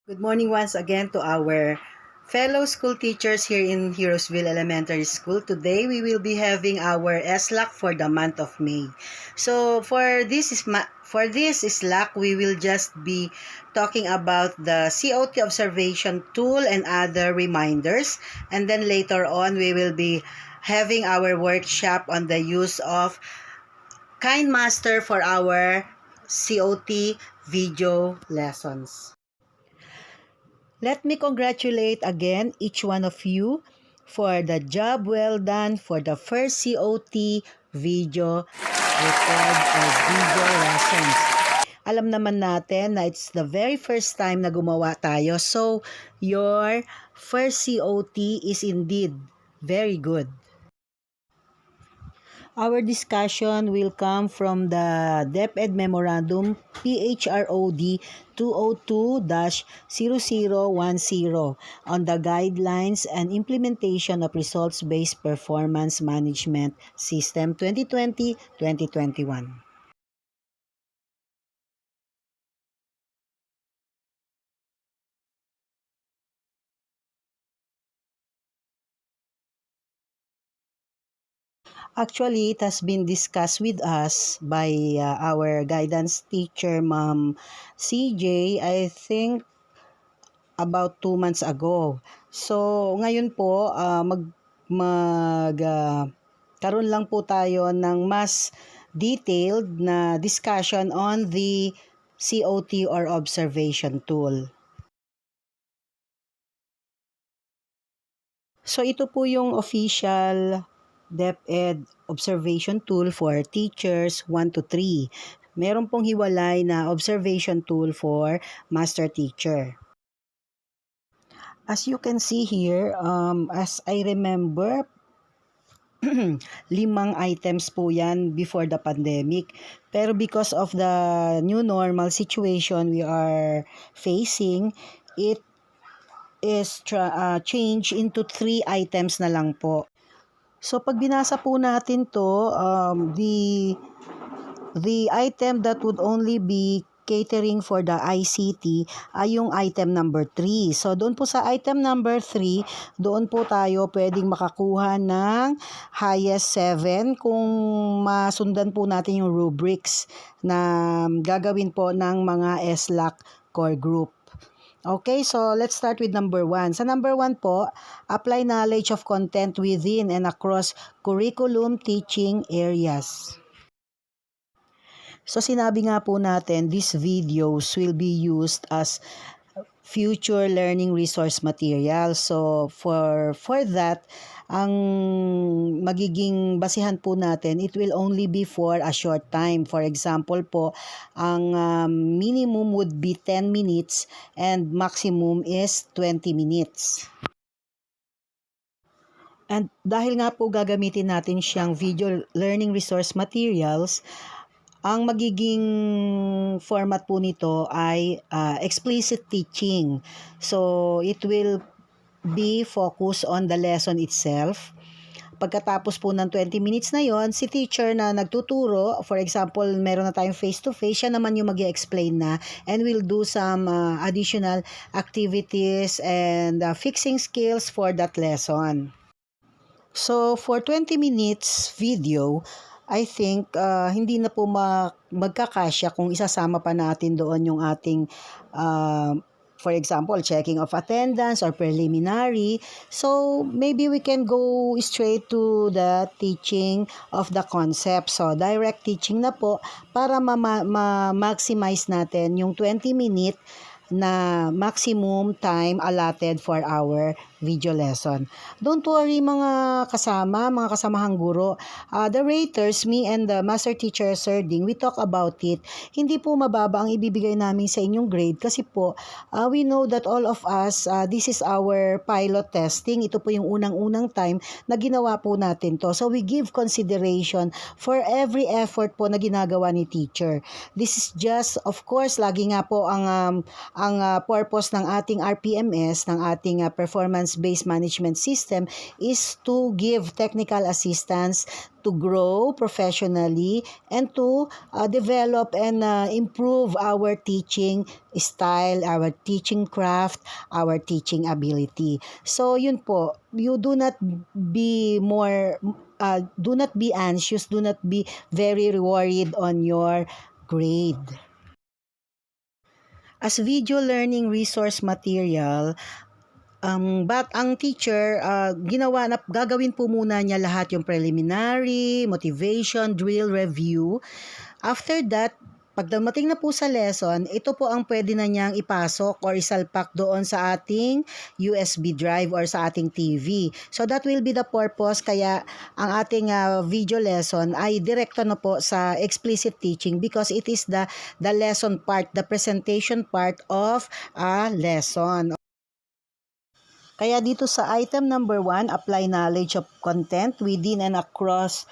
Good morning once again to our fellow school teachers here in Heroesville Elementary School. Today we will be having our SLAC for the month of May. So for this SLAC, we will just be talking about the COT observation tool and other reminders, and then later on we will be having our workshop on the use of KineMaster for our COT video lessons. Let me congratulate again each one of you for the job well done for the first COT video record or video lessons. Alam naman natin na it's the very first time na gumawa tayo. So, your first COT is indeed very good. Our discussion will come from the DepEd Memorandum PHROD 202-0010 on the guidelines and implementation of results-based performance management system 2020-2021. Actually, it has been discussed with us by our guidance teacher, Ma'am CJ, I think about 2 months ago. So, ngayon po, karoon lang po tayo ng mas detailed na discussion on the COT or observation tool. So, ito po yung official DepEd observation tool for teachers 1 to 3. Meron pong hiwalay na observation tool for master teacher. As you can see here, as I remember, 5 items po yan before the pandemic. Pero because of the new normal situation we are facing, it is changed into 3 items na lang po. So pag binasa po natin to, the item that would only be catering for the ICT ay yung item number 3. So doon po sa item number 3, doon po tayo pwedeng makakuha ng highest 7 kung masundan po natin yung rubrics na gagawin po ng mga SLAC core group. Okay, so let's start with number 1. Sa number 1 po, apply knowledge of content within and across curriculum teaching areas. So sinabi nga po natin, these videos will be used as future learning resource material. So for that, ang magiging basihan po natin, it will only be for a short time. For example po, ang minimum would be 10 minutes and maximum is 20 minutes. And dahil nga po gagamitin natin siyang video learning resource materials, ang magiging format po nito ay explicit teaching. So it will be focused on the lesson itself. Pagkatapos po ng 20 minutes na yon, si teacher na nagtuturo, for example, meron na tayong face-to-face, siya naman yung mag-i-explain na and will do some additional activities and fixing skills for that lesson. So, for 20 minutes video, I think hindi na po magkakasya kung isasama pa natin doon yung ating for example, checking of attendance or preliminary. So, maybe we can go straight to the teaching of the concept. So, direct teaching na po para ma-maximize natin yung 20-minute na maximum time allotted for our video lesson. Don't worry mga kasamahang guro. The raters, me and the master teacher, Sir Ding, we talk about it. Hindi po mababa ang ibibigay namin sa inyong grade kasi po, we know that all of us, this is our pilot testing. Ito po yung unang-unang time na ginawa po natin to. So we give consideration for every effort po na ginagawa ni teacher. This is just, of course, lagi nga po ang ang purpose ng ating RPMS, ng ating Performance-Based Management System is to give technical assistance to grow professionally and to develop and improve our teaching style, our teaching craft, our teaching ability. So yun po, you do not be anxious, do not be very worried on your grade. As video learning resource material, ang teacher, gagawin po muna niya lahat yung preliminary, motivation, drill, review. After that, pag dumating na po sa lesson, ito po ang pwede na niyang ipasok or isalpak doon sa ating USB drive or sa ating TV. So that will be the purpose, kaya ang ating video lesson ay direkto na po sa explicit teaching because it is the lesson part, the presentation part of a lesson. Kaya dito sa item number 1, apply knowledge of content within and across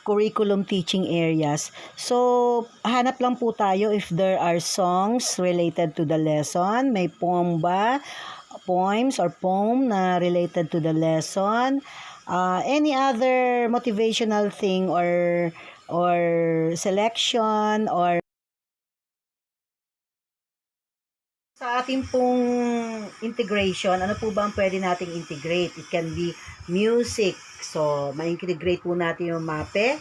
curriculum teaching areas. So, hanap lang po tayo if there are songs related to the lesson. May poem ba? Poems or poem na related to the lesson. Any other motivational thing or selection or sa ating pong integration, ano po ba ang pwede nating integrate? It can be music. So, ma-integrate po natin yung MAPE.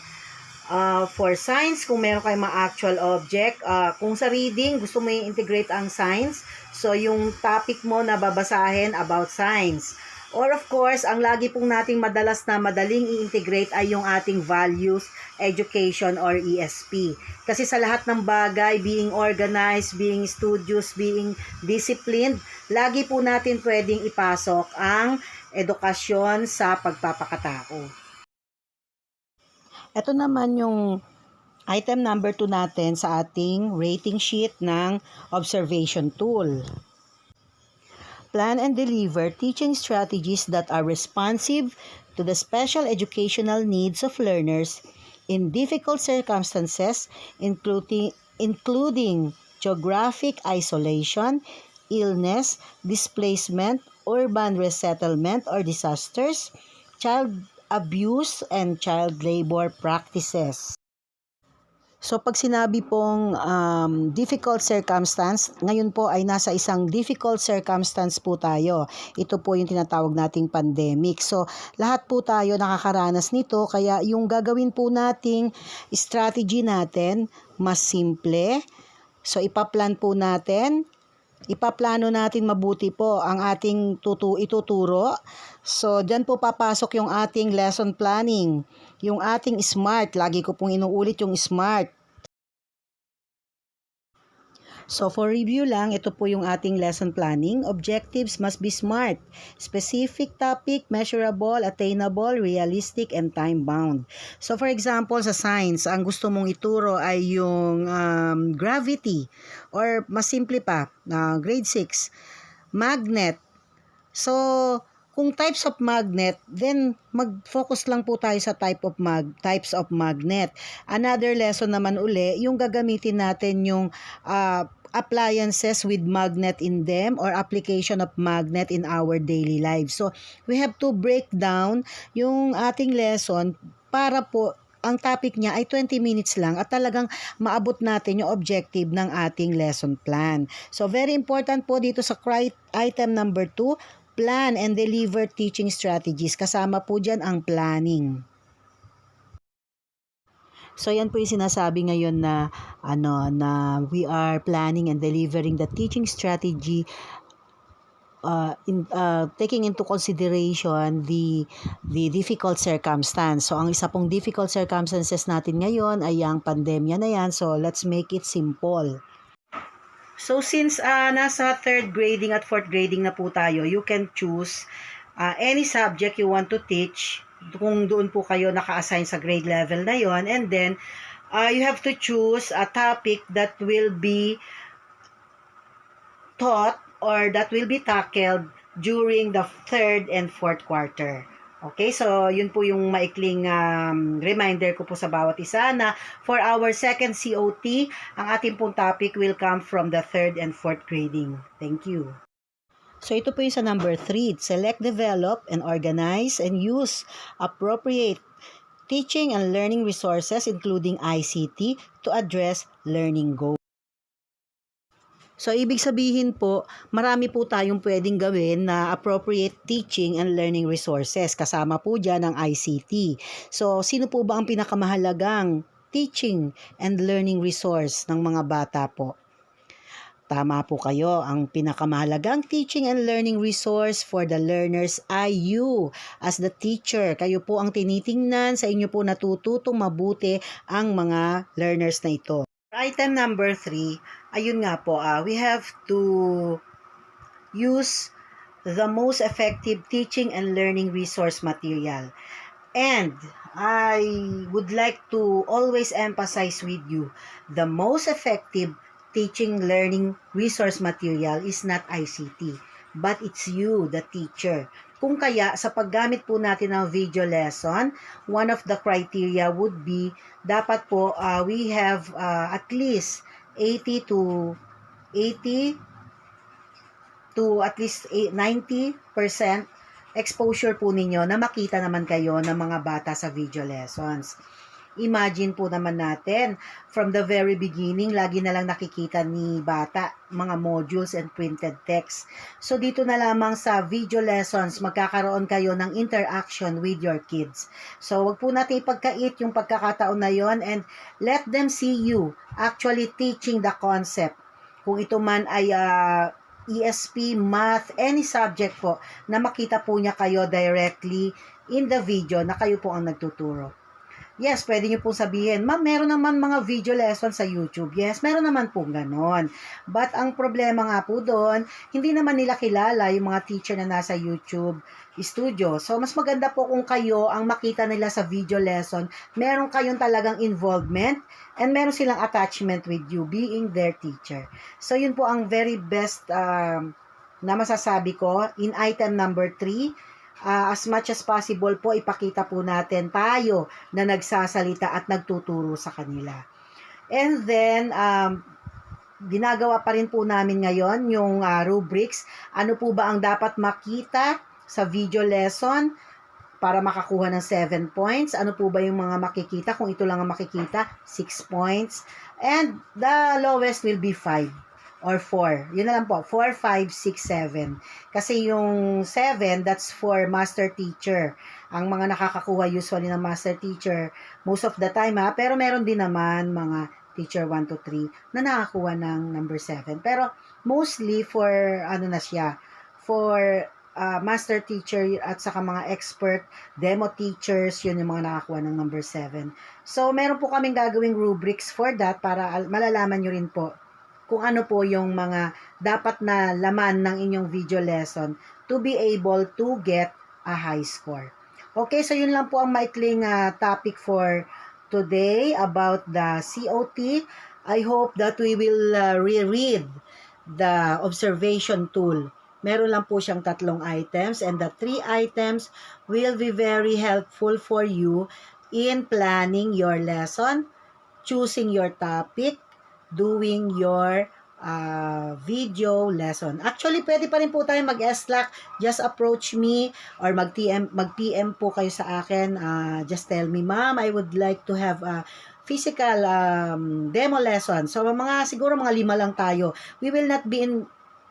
For science, kung meron kayong mga actual object. Kung sa reading, gusto mo i-integrate ang science. So, yung topic mo na babasahin about science. Or of course, ang lagi pong nating madalas na madaling i-integrate ay yung ating values, education, or ESP. Kasi sa lahat ng bagay, being organized, being studious, being disciplined, lagi po natin pwedeng ipasok ang edukasyon sa pagpapakatao. Ito naman yung item number 2 natin sa ating rating sheet ng observation tool. Plan and deliver teaching strategies that are responsive to the special educational needs of learners in difficult circumstances, including geographic isolation, illness, displacement, urban resettlement or disasters, child abuse, and child labor practices. So pag sinabi pong difficult circumstance, ngayon po ay nasa isang difficult circumstance po tayo. Ito po yung tinatawag nating pandemic. So lahat po tayo nakakaranas nito, kaya yung gagawin po nating strategy natin mas simple. So ipaplano natin mabuti po ang ating ituturo. So dyan po papasok yung ating lesson planning, yung ating SMART. Lagi ko pong inuulit yung SMART. So for review lang, ito po yung ating lesson planning. Objectives must be SMART. Specific topic, measurable, attainable, realistic, and time-bound. So for example, sa science, ang gusto mong ituro ay yung gravity. Or mas simple pa, grade 6, magnet. So, kung types of magnet, then mag-focus lang po tayo sa types of magnet. Another lesson naman uli, yung gagamitin natin yung appliances with magnet in them or application of magnet in our daily lives. So, we have to break down yung ating lesson para po ang topic niya ay 20 minutes lang at talagang maabot natin yung objective ng ating lesson plan. So, very important po dito sa item number 2, plan and deliver teaching strategies. Kasama po dyan ang planning. So yan po yung sinasabi ngayon na we are planning and delivering the teaching strategy taking into consideration the difficult circumstance. So ang isa pong difficult circumstances natin ngayon ay ang pandemya na yan. So let's make it simple. So since nasa 3rd grading at 4th grading na po tayo, you can choose any subject you want to teach kung doon po kayo naka-assign sa grade level na yon, and then you have to choose a topic that will be taught or that will be tackled during the 3rd and 4th quarter. Okay, so yun po yung maikling reminder ko po sa bawat isa na for our second COT, ang ating pong topic will come from the third and fourth grading. Thank you. So ito po yung sa number 3, select, develop, and organize and use appropriate teaching and learning resources including ICT to address learning goals. So, ibig sabihin po, marami po tayong pwedeng gawin na appropriate teaching and learning resources. Kasama po dyan ang ICT. So, sino po ba ang pinakamahalagang teaching and learning resource ng mga bata po? Tama po kayo, ang pinakamahalagang teaching and learning resource for the learners ay you as the teacher. Kayo po ang tinitingnan, sa inyo po natututong mabuti ang mga learners na ito. Item number 3, ayun nga po, we have to use the most effective teaching and learning resource material. And I would like to always emphasize with you, the most effective teaching learning resource material is not ICT, but it's you, the teacher. Kung kaya, sa paggamit po natin ng video lesson, one of the criteria would be, dapat po we have at least 80 to at least 90% exposure po ninyo na makita naman kayo ng mga bata sa video lessons. Imagine po naman natin, from the very beginning, lagi na lang nakikita ni bata mga modules and printed text. So, dito na lamang sa video lessons, magkakaroon kayo ng interaction with your kids. So, wag po natin ipagkait yung pagkakataon na yon and let them see you actually teaching the concept. Kung ito man ay ESP, math, any subject po, na makita po niya kayo directly in the video na kayo po ang nagtuturo. Yes, pwede nyo pong sabihin, ma'am, meron naman mga video lesson sa YouTube. Yes, meron naman pong ganon. But ang problema nga po doon, hindi naman nila kilala yung mga teacher na nasa YouTube studio. So, mas maganda po kung kayo ang makita nila sa video lesson, meron kayong talagang involvement and meron silang attachment with you being their teacher. So, yun po ang very best na masasabi ko in item number 3. As much as possible po, ipakita po natin tayo na nagsasalita at nagtuturo sa kanila. And then, ginagawa pa rin po namin ngayon yung rubrics. Ano po ba ang dapat makita sa video lesson para makakuha ng 7 points? Ano po ba yung mga makikita? Kung ito lang ang makikita, 6 points. And the lowest will be 5. Or 4. Yun na lang po. 4, 5, 6, 7. Kasi yung 7, that's for master teacher. Ang mga nakakakuha usually ng master teacher, most of the time pero meron din naman mga teacher 1 to 3 na nakakuha ng number 7. Pero mostly for, for master teacher at saka mga expert, demo teachers, yun yung mga nakakuha ng number 7. So, meron po kaming gagawing rubrics for that para malalaman nyo rin po kung ano po yung mga dapat na laman ng inyong video lesson to be able to get a high score. Okay, so yun lang po ang maikling topic for today about the COT. I hope that we will reread the observation tool. Meron lang po siyang 3 items and the 3 items will be very helpful for you in planning your lesson, choosing your topic, doing your video lesson. Actually, pwede pa rin po tayo mag-Slack. Just approach me or mag-PM po kayo sa akin. Just tell me, ma'am, I would like to have a physical demo lesson. So, siguro mga 5 lang tayo. We will not be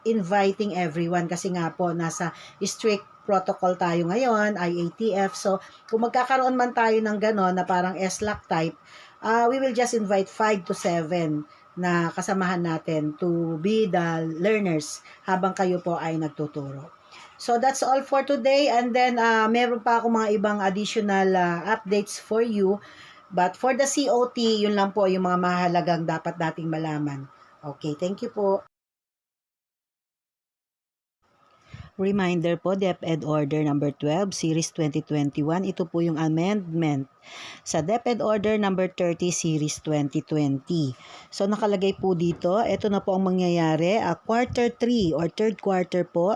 inviting everyone kasi nga po, nasa strict protocol tayo ngayon, IATF. So, kung magkakaroon man tayo ng gano'n na parang Slack type, we will just invite 5 to 7 na kasamahan natin to be the learners habang kayo po ay nagtuturo. So that's all for today, and then meron pa ako mga ibang additional updates for you, but for the COT, yun lang po yung mga mahalagang dapat nating malaman. Okay, thank you po. Reminder po, DepEd Order number 12, Series 2021. Ito po yung amendment sa DepEd Order number 30, Series 2020. So nakalagay po dito, ito na po ang mangyayari. Quarter 3 or third quarter po,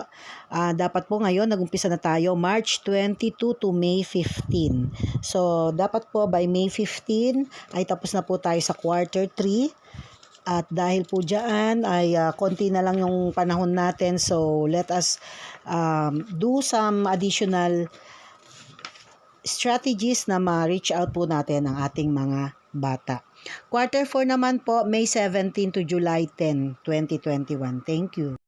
dapat po ngayon, nagumpisa na tayo, March 22 to May 15. So dapat po by May 15 ay tapos na po tayo sa quarter 3. At dahil po dyan ay konti na lang yung panahon natin, so let us do some additional strategies na ma-reach out po natin ang ating mga bata. Quarter 4 naman po, May 17 to July 10, 2021. Thank you.